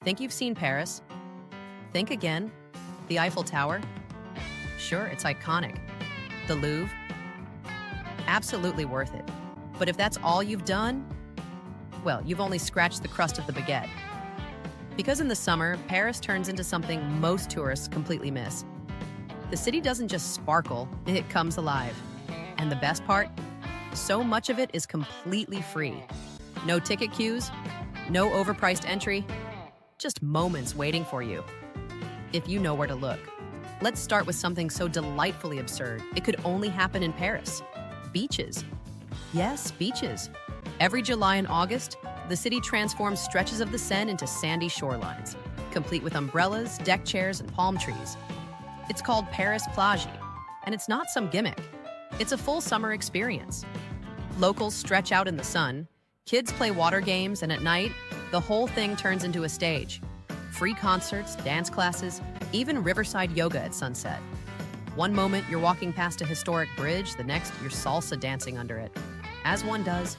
Think you've seen Paris? Think again. The Eiffel Tower? Sure, it's iconic. The Louvre? Absolutely worth it. But if that's all you've done, well, you've only scratched the crust of the baguette. Because in the summer, Paris turns into something most tourists completely miss. The city doesn't just sparkle, it comes alive. And the best part? So much of it is completely free. No ticket queues, no overpriced entry, just moments waiting for you, if you know where to look. Let's start with something so delightfully absurd, it could only happen in Paris. Beaches. Yes, beaches. Every July and August, the city transforms stretches of the Seine into sandy shorelines, complete with umbrellas, deck chairs, and palm trees. It's called Paris Plage, and it's not some gimmick. It's a full summer experience. Locals stretch out in the sun, kids play water games, and at night, the whole thing turns into a stage. Free concerts, dance classes, even riverside yoga at sunset. One moment, you're walking past a historic bridge, the next, you're salsa dancing under it. As one does.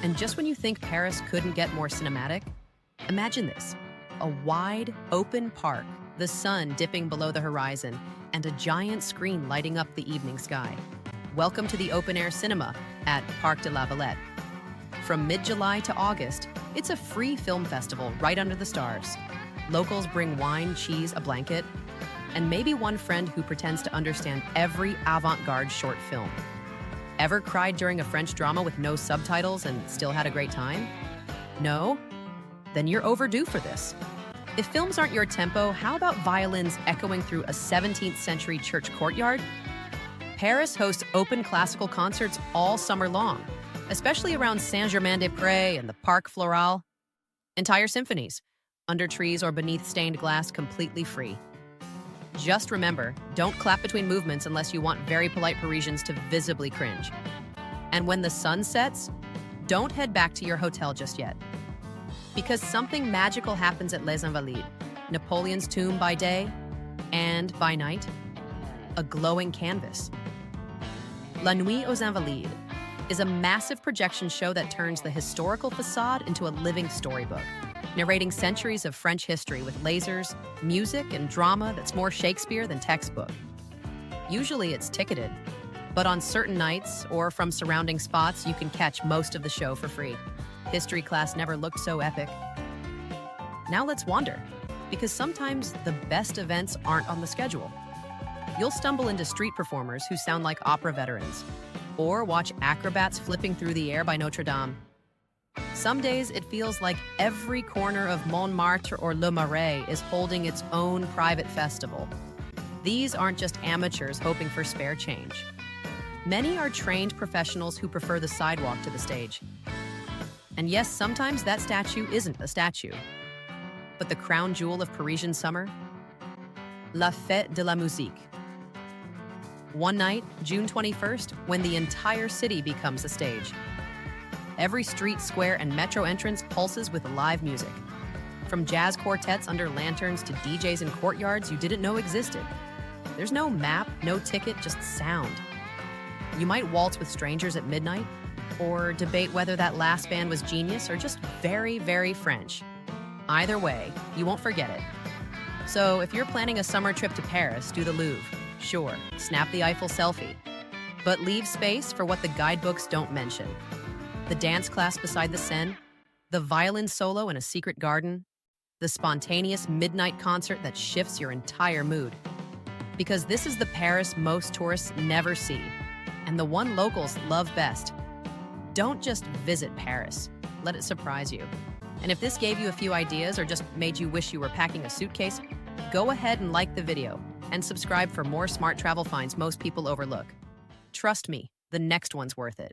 And just when you think Paris couldn't get more cinematic, imagine this. A wide, open park, the sun dipping below the horizon, and a giant screen lighting up the evening sky. Welcome to the open-air cinema at Parc de la Villette. From mid-July to August, it's a free film festival right under the stars. Locals bring wine, cheese, a blanket, and maybe one friend who pretends to understand every avant-garde short film. Ever cried during a French drama with no subtitles and still had a great time? No? Then you're overdue for this. If films aren't your tempo, how about violins echoing through a 17th century church courtyard? Paris hosts open classical concerts all summer long, especially around Saint-Germain-des-Prés and the Parc Floral. Entire symphonies, under trees or beneath stained glass, completely free. Just remember, don't clap between movements unless you want very polite Parisians to visibly cringe. And when the sun sets, don't head back to your hotel just yet. Because something magical happens at Les Invalides, Napoleon's tomb by day, and by night, a glowing canvas. La Nuit aux Invalides is a massive projection show that turns the historical facade into a living storybook, narrating centuries of French history with lasers, music, and drama that's more Shakespeare than textbook. Usually it's ticketed, but on certain nights or from surrounding spots, you can catch most of the show for free. History class never looked so epic. Now let's wander, because sometimes the best events aren't on the schedule. You'll stumble into street performers who sound like opera veterans, or watch acrobats flipping through the air by Notre Dame. Some days it feels like every corner of Montmartre or Le Marais is holding its own private festival. These aren't just amateurs hoping for spare change. Many are trained professionals who prefer the sidewalk to the stage. And yes, sometimes that statue isn't a statue. But the crown jewel of Parisian summer? La Fête de la Musique. One night, June 21st, when the entire city becomes a stage. Every street, square, and metro entrance pulses with live music. From jazz quartets under lanterns to DJs in courtyards you didn't know existed. There's no map, no ticket, just sound. You might waltz with strangers at midnight, or debate whether that last band was genius or just very, very French. Either way, you won't forget it. So if you're planning a summer trip to Paris, do the Louvre. Sure, snap the Eiffel selfie. But leave space for what the guidebooks don't mention. The dance class beside the Seine, the violin solo in a secret garden, the spontaneous midnight concert that shifts your entire mood. Because this is the Paris most tourists never see, and the one locals love best. Don't just visit Paris, let it surprise you. And if this gave you a few ideas or just made you wish you were packing a suitcase, go ahead and like the video and subscribe for more smart travel finds most people overlook. Trust me, the next one's worth it.